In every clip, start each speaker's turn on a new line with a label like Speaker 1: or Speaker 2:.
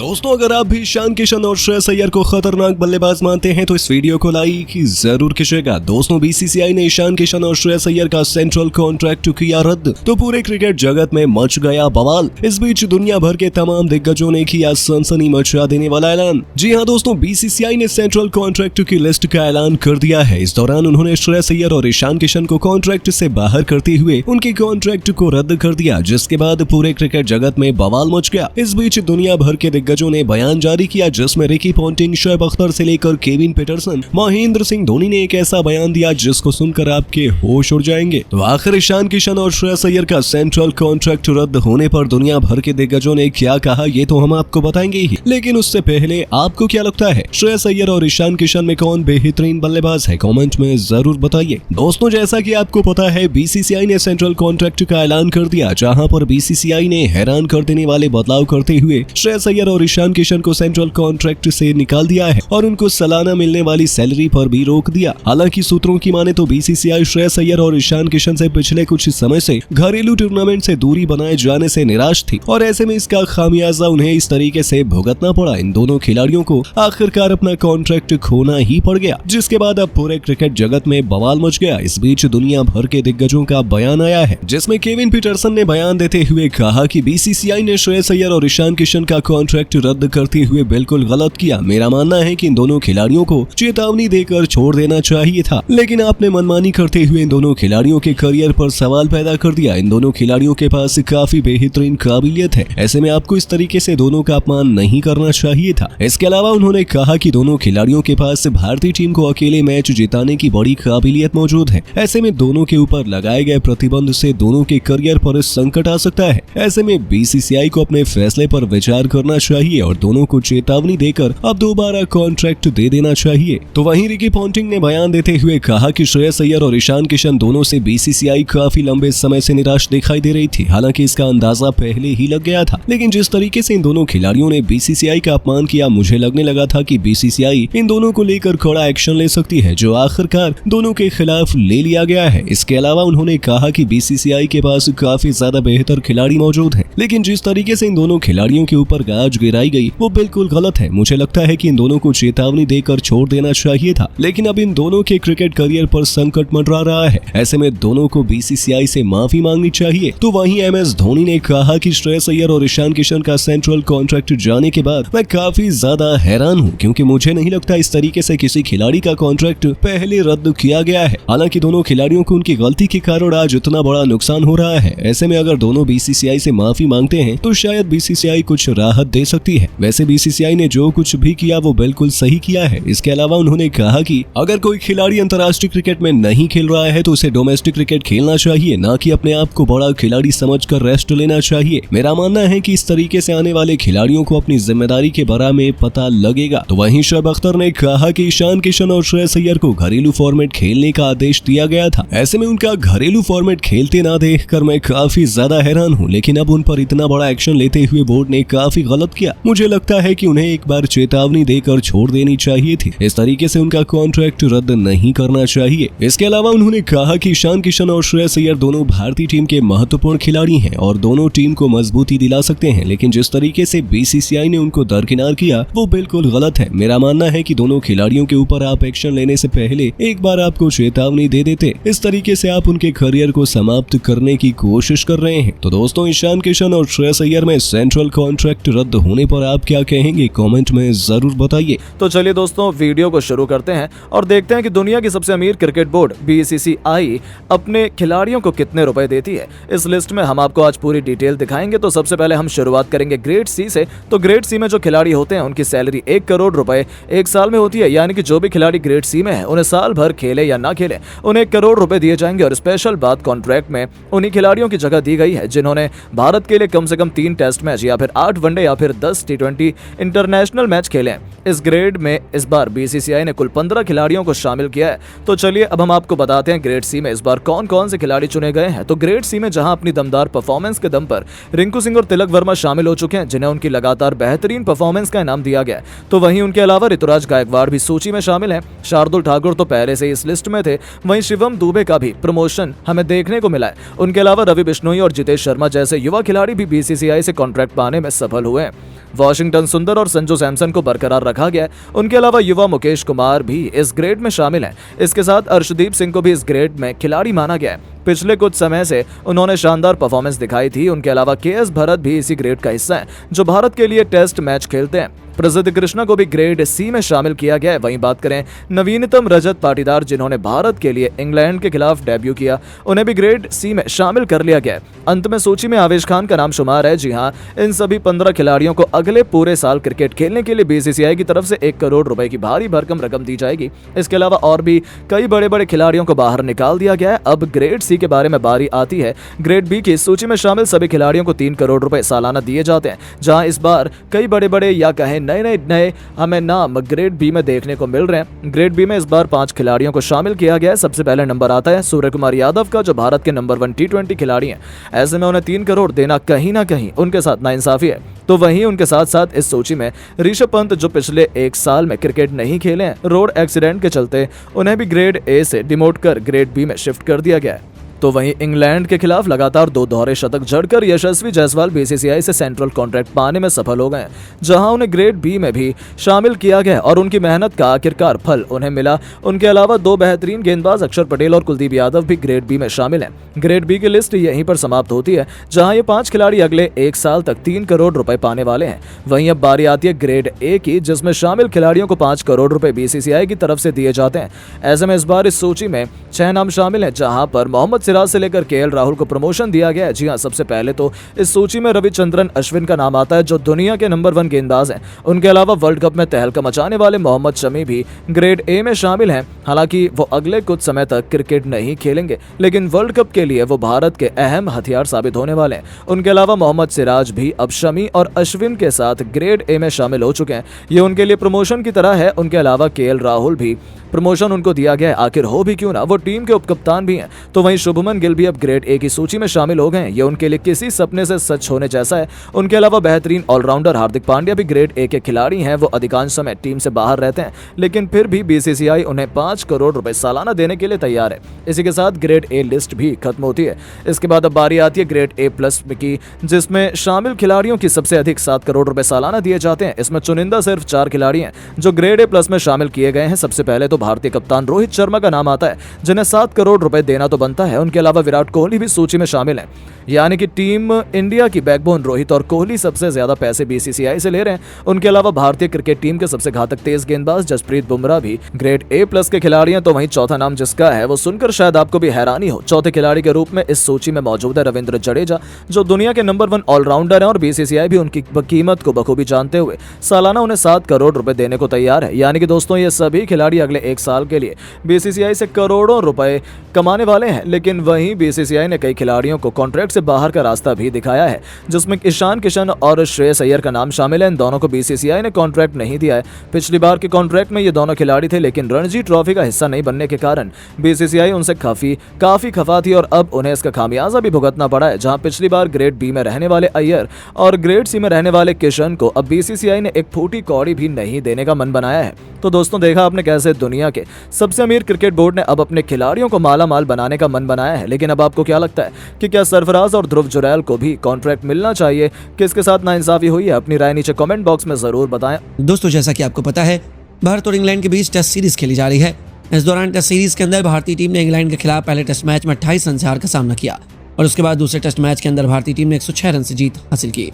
Speaker 1: दोस्तों, अगर आप भी ईशान किशन और श्रेयस अय्यर को खतरनाक बल्लेबाज मानते हैं तो इस वीडियो को लाइक जरूर कीजिएगा। दोस्तों, बीसीसीआई ने ईशान किशन और श्रेयस अय्यर का सेंट्रल कॉन्ट्रैक्ट किया रद्द, तो पूरे क्रिकेट जगत में मच गया बवाल। इस बीच दुनिया भर के तमाम दिग्गजों ने किया सनसनी मचा देने वाला ऐलान। जी हां दोस्तों, बीसीसीआई ने सेंट्रल कॉन्ट्रैक्ट की लिस्ट का ऐलान कर दिया है। इस दौरान उन्होंने श्रेयस अय्यर और ईशान किशन को कॉन्ट्रैक्ट से बाहर करते हुए उनके कॉन्ट्रैक्ट को रद्द कर दिया, जिसके बाद पूरे क्रिकेट जगत में बवाल मच गया। इस बीच दुनिया भर के दिग्गजों ने बयान जारी किया, जिसमें रिकी पॉन्टिंग, शोएब अख्तर से लेकर केविन पीटरसन, महेंद्र सिंह धोनी ने एक ऐसा बयान दिया जिसको सुनकर आपके होश उड़ जाएंगे। तो आखिर ईशान किशन और श्रेयस अय्यर का सेंट्रल कॉन्ट्रैक्ट रद्द होने पर दुनिया भर के दिग्गजों ने क्या कहा, ये तो हम आपको बताएंगे ही, लेकिन उससे पहले आपको क्या लगता है, श्रेयस अय्यर और ईशान किशन में कौन बेहतरीन बल्लेबाज है? कमेंट में जरूर बताइए। दोस्तों, जैसा कि आपको पता है, बीसीसीआई ने सेंट्रल कॉन्ट्रैक्ट का ऐलान कर दिया, जहां पर बीसीसीआई ने हैरान कर देने वाले बदलाव करते हुए श्रेयस अय्यर और ईशान किशन को सेंट्रल कॉन्ट्रैक्ट से निकाल दिया है और उनको सालाना मिलने वाली सैलरी पर भी रोक दिया। हालांकि सूत्रों की माने तो बीसीसीआई श्रेयस अय्यर और ईशान किशन से पिछले कुछ समय से घरेलू टूर्नामेंट से दूरी बनाए जाने से निराश थी और ऐसे में इसका खामियाजा उन्हें इस तरीके से भुगतना पड़ा। इन दोनों खिलाड़ियों को आखिरकार अपना कॉन्ट्रैक्ट खोना ही पड़ गया, जिसके बाद अब पूरे क्रिकेट जगत में बवाल मच गया। इस बीच दुनिया भर के दिग्गजों का बयान आया है, जिसमें केविन पीटरसन ने बयान देते हुए कहा कि बीसीसीआई ने श्रेयस अय्यर और ईशान किशन का कॉन्ट्रैक्ट रद्द करते हुए बिल्कुल गलत किया। मेरा मानना है कि इन दोनों खिलाड़ियों को चेतावनी देकर छोड़ देना चाहिए था, लेकिन आपने मनमानी करते हुए इन दोनों खिलाड़ियों के करियर पर सवाल पैदा कर दिया। इन दोनों खिलाड़ियों के पास काफी बेहतरीन काबिलियत है, ऐसे में आपको इस तरीके से दोनों का अपमान नहीं करना चाहिए था। इसके अलावा उन्होंने कहा कि दोनों खिलाड़ियों के पास भारतीय टीम को अकेले मैच जिताने की बड़ी काबिलियत मौजूद है। ऐसे में दोनों के ऊपर लगाए गए प्रतिबंध से दोनों के करियर पर संकट आ सकता है। ऐसे में बीसीसीआई को अपने फैसले पर विचार करना चाहिए और दोनों को चेतावनी देकर अब दोबारा कॉन्ट्रैक्ट दे देना चाहिए। तो वहीं रिकी पॉन्टिंग ने बयान देते हुए कहा कि श्रेयस अय्यर और ईशान किशन दोनों से बीसीसीआई काफी लंबे समय से निराश दिखाई दे रही थी। हालांकि इसका अंदाजा पहले ही लग गया था, लेकिन जिस तरीके से इन दोनों खिलाड़ियों ने बीसीसीआई का अपमान किया, मुझे लगने लगा था कि बीसीसीआई इन दोनों को लेकर कड़ा एक्शन ले सकती है, जो आखिरकार दोनों के खिलाफ ले लिया गया है। इसके अलावा उन्होंने कहा कि बीसीसीआई के पास काफी ज्यादा बेहतर खिलाड़ी मौजूद हैं, लेकिन जिस तरीके से इन दोनों खिलाड़ियों के ऊपर गाज गिराई गई वो बिल्कुल गलत है। मुझे लगता है कि इन दोनों को चेतावनी देकर छोड़ देना चाहिए था, लेकिन अब इन दोनों के क्रिकेट करियर पर संकट मंडरा रहा है। ऐसे में दोनों को बीसीसीआई से माफी मांगनी चाहिए। तो वहीं एमएस धोनी ने कहा कि श्रेयस अय्यर और ईशान किशन का सेंट्रल कॉन्ट्रैक्ट जाने के बाद मैं काफी ज्यादा हैरान हूँ, क्योंकि मुझे नहीं लगता इस तरीके से किसी खिलाड़ी का कॉन्ट्रैक्ट पहले रद्द किया गया है। हालांकि दोनों खिलाड़ियों को उनकी गलती के कारण आज इतना बड़ा नुकसान हो रहा है। ऐसे में अगर दोनों बीसीसीआई से माफी मांगते हैं तो शायद बीसीसीआई कुछ राहत दे सकती है। वैसे बीसीसीआई ने जो कुछ भी किया वो बिल्कुल सही किया है। इसके अलावा उन्होंने कहा कि अगर कोई खिलाड़ी अंतर्राष्ट्रीय क्रिकेट में नहीं खेल रहा है तो उसे डोमेस्टिक क्रिकेट खेलना चाहिए, ना कि अपने आप को बड़ा खिलाड़ी समझकर रेस्ट लेना चाहिए। मेरा मानना है कि इस तरीके से आने वाले खिलाड़ियों को अपनी जिम्मेदारी के बारे में पता लगेगा। तो वहीं शोएब अख्तर ने कहा कि ईशान किशन और श्रेयस अय्यर को घरेलू फॉर्मेट खेलने का आदेश दिया गया था। ऐसे में उनका घरेलू फॉर्मेट खेलते ना देखकर मैं काफी ज्यादा हैरान हूँ, लेकिन अब उन पर इतना बड़ा एक्शन लेते हुए बोर्ड ने काफी गलत किया। मुझे लगता है कि उन्हें एक बार चेतावनी देकर छोड़ देनी चाहिए थी। इस तरीके से उनका कॉन्ट्रैक्ट रद्द नहीं करना चाहिए। इसके अलावा उन्होंने कहा कि ईशान किशन और श्रेयस अय्यर दोनों भारतीय टीम के महत्वपूर्ण खिलाड़ी हैं और दोनों टीम को मजबूती दिला सकते हैं, लेकिन जिस तरीके से बीसीसीआई ने उनको दरकिनार किया वो बिल्कुल गलत है। मेरा मानना है कि दोनों खिलाड़ियों के ऊपर आप एक्शन लेने से पहले एक बार आपको चेतावनी दे देते। इस तरीके से आप उनके करियर को समाप्त करने की कोशिश कर रहे हैं। तो दोस्तों, ईशान किशन और श्रेयस अय्यर में सेंट्रल कॉन्ट्रैक्ट रद्द होने पर आप क्या कहेंगे? कमेंट में जरूर बताइए।
Speaker 2: तो चलिए दोस्तों, वीडियो को शुरू करते हैं और देखते हैं कि दुनिया की सबसे अमीर क्रिकेट बोर्ड बीसीसीआई अपने खिलाड़ियों को कितने रुपए देती है। इस लिस्ट में हम आपको आज पूरी डिटेल दिखाएंगे। तो सबसे पहले हम शुरुआत करेंगे ग्रेड सी से। तो ग्रेड सी में जो खिलाड़ी होते हैं उनकी सैलरी 1 करोड़ रुपए एक साल में होती है, यानी कि जो भी खिलाड़ी ग्रेड सी में है उन्हें साल भर खेले या ना खेले उन्हें 1 करोड़ रुपए दिए जाएंगे। और स्पेशल बात, कॉन्ट्रैक्ट में उन्हीं खिलाड़ियों की जगह दी गई है जिन्होंने भारत के लिए कम से कम 3 टेस्ट मैच या फिर 8 वनडे या फिर 10 टी20 इंटरनेशनल मैच खेले। इस ग्रेड में इस बार बीसीसीआई ने कुल 15 खिलाड़ियों को शामिल किया है। तो चलिए अब हम आपको बताते हैं ग्रेड सी में इस बार कौन कौन से खिलाड़ी चुने गए हैं। तो ग्रेड सी में जहां अपनी दमदार परफॉर्मेंस के दम पर रिंकू सिंह और तिलक वर्मा शामिल हो चुके हैं, जिन्हें उनकी लगातार बेहतरीन परफॉर्मेंस का इनाम दिया गया। तो वहीं उनके अलावा ऋतुराज गायकवाड़ भी सूची में शामिल हैं। शार्दुल ठाकुर तो पहले से इस लिस्ट में थे। वहीं शिवम दुबे का भी प्रमोशन हमें देखने को मिला है। उनके अलावा रवि बिश्नोई और जितेश शर्मा जैसे युवा खिलाड़ी खिलाड़ी भी बीसीसीआई से कॉन्ट्रैक्ट पाने में सफल हुए हैं। वॉशिंगटन सुंदर और संजू सैमसन को बरकरार रखा गया है। उनके अलावा युवा मुकेश कुमार भी इस ग्रेड में शामिल हैं। इसके साथ अर्शदीप सिंह को भी इस ग्रेड में खिलाड़ी माना गया है। पिछले कुछ समय से उन्होंने शानदार परफॉर्मेंस दिखाई थी। उनके अलावा केएस भरत भी इसी ग्रेड का हिस्सा हैं, जो भारत के लिए टेस्ट मैच खेलते हैं। प्रसिद्ध कृष्णा को भी ग्रेड सी में शामिल किया गया है। वहीं बात करें नवीनतम रजत पाटीदार, जिन्होंने भारत के लिए इंग्लैंड के खिलाफ डेब्यू किया, उन्हें भी ग्रेड सी में शामिल कर लिया गया है। अंत में सूची में आवेश खान का नाम शुमार है। जी हाँ, इन सभी 15 खिलाड़ियों को अगले पूरे साल क्रिकेट खेलने के लिए बीसीसीआई की तरफ से 1 करोड़ रुपए की भारी भरकम रकम दी जाएगी। इसके अलावा और भी कई बड़े बड़े खिलाड़ियों को बाहर निकाल दिया गया है। अब ग्रेड सी के बारे में बारी आती है। ग्रेड बी की सूची में शामिल सभी खिलाड़ियों को 3 करोड़ रुपए सालाना दिए जाते हैं, जहां इस बार कई बड़े बड़े या कहें नए हमें नाम ग्रेड बी में देखने को मिल रहे हैं। ग्रेड बी में इस बार 5 खिलाड़ियों को शामिल किया गया है। सबसे पहले नंबर आता है सूर्य कुमार यादव का, जो भारत के नंबर 1 T20 खिलाड़ी हैं। ऐसे में उन्हें 3 करोड़ देना कहीं ना कहीं उनके साथ नाइंसाफी है। तो वहीं उनके साथ साथ इस सूची में ऋषभ पंत, जो पिछले 1 साल में क्रिकेट नहीं खेले हैं, रोड एक्सीडेंट के चलते उन्हें भी ग्रेड ए से डिमोट कर ग्रेड बी में शिफ्ट कर दिया गया है। तो वहीं इंग्लैंड के खिलाफ लगातार 2 दोहरे शतक जड़कर यशस्वी जायसवाल बीसीसीआई से सेंट्रल कॉन्ट्रैक्ट पाने में सफल हो गए, जहां उन्हें ग्रेड बी में भी शामिल किया गया और उनकी मेहनत का आखिरकार फल उन्हें मिला। उनके अलावा 2 बेहतरीन गेंदबाज अक्षर पटेल और कुलदीप यादव भी ग्रेड बी में शामिल हैं। ग्रेड बी की लिस्ट यहीं पर समाप्त होती है, जहां ये 5 खिलाड़ी अगले 1 साल तक 3 करोड़ रुपए पाने वाले हैं। वहीं अब बारी आती है ग्रेड ए की, जिसमें शामिल खिलाड़ियों को 5 करोड़ रुपए बीसीसीआई की तरफ से दिए जाते हैं। ऐसे में इस बार इस सूची में 6 नाम शामिल हैं, जहां पर मोहम्मद सिराज से लेकर केएल राहुल को प्रमोशन दिया गया है। जी हां, सबसे पहले तो इस सूची में रविचंद्रन अश्विन का नाम आता है, जो दुनिया के नंबर 1 गेंदबाज हैं। उनके अलावा वर्ल्ड कप में तहलका मचाने वाले मोहम्मद शमी भी ग्रेड ए में शामिल हैं। हालांकि वो अगले कुछ समय तक क्रिकेट नहीं खेलेंगे, लेकिन वर्ल्ड कप के लिए वो भारत के अहम हथियार साबित होने वाले हैं। उनके अलावा मोहम्मद सिराज भी अब शमी और अश्विन के साथ ग्रेड ए में शामिल हो चुके हैं। ये उनके लिए प्रमोशन की तरह है। उनके अलावा केएल राहुल भी प्रमोशन उनको दिया गया है। आखिर हो भी क्यों ना, वो टीम के उपकप्तान भी हैं। तो वहीं शुभमन गिल भी अब ग्रेड ए की सूची में शामिल हो गए हैं। ये उनके लिए किसी सपने से सच होने जैसा है। उनके अलावा बेहतरीन ऑलराउंडर हार्दिक पांड्या भी ग्रेड ए के खिलाड़ी हैं। वो अधिकांश समय टीम से बाहर रहते हैं, लेकिन फिर भी बीसीसीआई उन्हें 5 करोड़ रुपए सालाना देने के लिए तैयार है। इसी के साथ ग्रेड ए लिस्ट भी खत्म होती है। इसके बाद अब बारी आती है ग्रेड ए प्लस की, जिसमें शामिल खिलाड़ियों की सबसे अधिक 7 करोड़ रुपए सालाना दिए जाते हैं। इसमें चुनिंदा सिर्फ 4 खिलाड़ी हैं जो ग्रेड ए प्लस में शामिल किए गए हैं। सबसे पहले तो भारतीय कप्तान रोहित शर्मा का नाम आता है, जिन्हें 7 करोड़ रुपए देना तो बनता है। उनके अलावा विराट कोहली भी सूची में शामिल है। यानी कि टीम इंडिया की बैकबोन रोहित और कोहली सबसे ज्यादा पैसे बीसीसीआई से ले रहे हैं। उनके अलावा भारतीय क्रिकेट टीम के सबसे घातक तेज गेंदबाज जसप्रीत बुमराह भी ग्रेड ए प्लस के खिलाड़ी हैं। तो वहीं चौथा नाम जिसका है वो सुनकर शायद आपको भी हैरानी हो, चौथे खिलाड़ी के रूप में इस सूची में मौजूद है रविंद्र जडेजा, जो दुनिया के नंबर 1 ऑलराउंडर है और बीसीसीआई भी उनकी कीमत को बखूबी जानते हुए सालाना उन्हें 7 करोड़ रुपए देने को तैयार है। यानी कि दोस्तों, ये सभी खिलाड़ी अगले 1 साल के लिए बीसीसीआई से करोड़ों रुपए कमाने वाले हैं। लेकिन वहीं बीसीसीआई ने कई खिलाड़ियों को कॉन्ट्रैक्ट से बाहर का रास्ता भी दिखाया है, जिसमें ईशान किशन और श्रेयस अय्यर का नाम शामिल है। इन दोनों को बीसीसीआई ने कॉन्ट्रैक्ट नहीं दिया है। पिछली बार के कॉन्ट्रैक्ट में ये दोनों खिलाड़ी थे, लेकिन रणजी ट्रॉफी का हिस्सा नहीं बनने के कारण बीसीसीआई उनसे काफी खफा थी और अब उन्हें इसका खामियाजा भी भुगतना पड़ा है। जहां पिछली बार ग्रेड बी में रहने वाले अय्यर और ग्रेड सी में रहने वाले किशन को अब बीसीसीआई ने एक फूटी कौड़ी भी नहीं देने का मन बनाया है। तो दोस्तों, देखा आपने कैसे दुनिया के सबसे अमीर क्रिकेट बोर्ड ने अब अपने खिलाड़ियों को माला माल बनाने का मन बनाया है। लेकिन अब आपको क्या लगता है कि क्या सरफराज और ध्रुव जुरैल को भी कॉन्ट्रैक्ट मिलना चाहिए? किसके साथ नाइंसाफी हुई है? अपनी राय नीचे कमेंट बॉक्स में जरूर बताएं।
Speaker 3: दोस्तों, जैसा कि आपको पता है, भारत और इंग्लैंड के बीच टेस्ट सीरीज खेली जा रही है। इस दौरान टेस्ट सीरीज के अंदर भारतीय टीम ने इंग्लैंड के खिलाफ पहले टेस्ट मैच में 28 रन से हार का सामना किया और उसके बाद दूसरे टेस्ट मैच के अंदर भारतीय टीम ने 106 रन से जीत हासिल की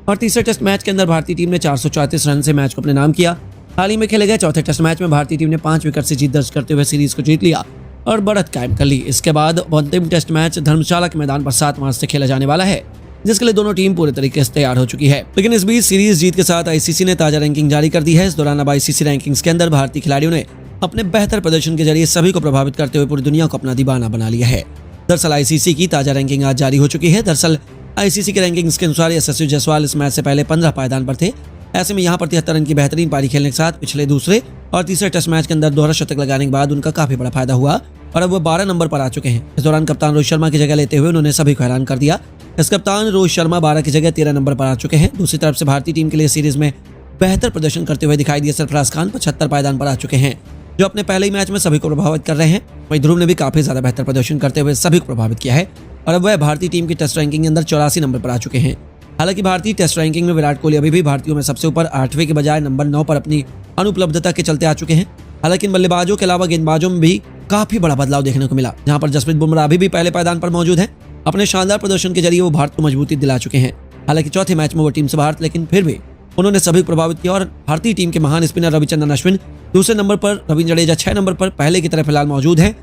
Speaker 3: और तीसरे टेस्ट मैच के अंदर भारतीय टीम ने 434 रन से मैच को अपने नाम किया। हाल ही में खेले गए चौथे टेस्ट मैच में भारतीय टीम ने 5 विकेट से जीत दर्ज करते हुए सीरीज को जीत लिया और बढ़त कायम कर ली। इसके बाद अंतिम टेस्ट मैच धर्मशाला के मैदान पर 7 मार्च से खेला जाने वाला है, जिसके लिए दोनों टीम पूरे तरीके से तैयार हो चुकी है। लेकिन इस बीच सीरीज जीत के साथ आईसीसी ने ताजा रैंकिंग जारी कर दी है। इस दौरान अब आईसीसी रैंकिंग्स के अंदर भारतीय खिलाड़ियों ने अपने बेहतर प्रदर्शन के जरिए सभी को प्रभावित करते हुए पूरी दुनिया को अपना दीवाना बना लिया है। दरअसल आईसीसी की ताजा रैंकिंग आज जारी हो चुकी है। दरअसल आईसीसी के रैंकिंग्स के अनुसार यशस्वी जायसवाल इस मैच से पहले 15 पायदान पर थे। ऐसे में यहाँ पर 73 रन की बेहतरीन पारी खेलने के साथ पिछले दूसरे और तीसरे टेस्ट मैच के अंदर दोहरा शतक लगाने के बाद उनका काफी बड़ा फायदा हुआ और अब वो 12 नंबर पर आ चुके हैं। इस दौरान कप्तान रोहित शर्मा की जगह लेते हुए उन्होंने सभी को हैरान कर दिया। इस कप्तान रोहित शर्मा 12 की जगह 13 नंबर पर आ चुके हैं। दूसरी तरफ से भारतीय टीम के लिए सीरीज में बेहतर प्रदर्शन करते हुए दिखाई दिए सरफराज खान 75 पायदान पर आ चुके हैं, जो अपने पहले ही मैच में सभी को प्रभावित कर रहे हैं। वहीं ध्रुव ने भी काफी ज्यादा बेहतर प्रदर्शन करते हुए सभी को प्रभावित किया है और अब वह भारतीय टीम की टेस्ट रैंकिंग के अंदर 84 नंबर पर आ चुके हैं। हालांकि भारतीय टेस्ट रैंकिंग में विराट कोहली अभी भी भारतीयों में सबसे ऊपर 8वें के बजाय नंबर 9 पर अपनी अनुपलब्धता के चलते आ चुके हैं। हालांकि इन बल्लेबाजों के अलावा गेंदबाजों में भी काफी बड़ा बदलाव देखने को मिला, जहां पर जसप्रीत बुमराह अभी भी पहले पायदान पर मौजूद हैं। अपने शानदार प्रदर्शन के जरिए वो भारत को मजबूती दिला चुके हैं। हालांकि चौथे मैच में वो टीम से बाहर थे, लेकिन फिर भी उन्होंने सभी को प्रभावित किया और भारतीय टीम के महान स्पिनर रविचंद्रन अश्विन दूसरे नंबर पर, रवींद्र जडेजा 6 नंबर पर पहले की तरह फिलहाल मौजूद है।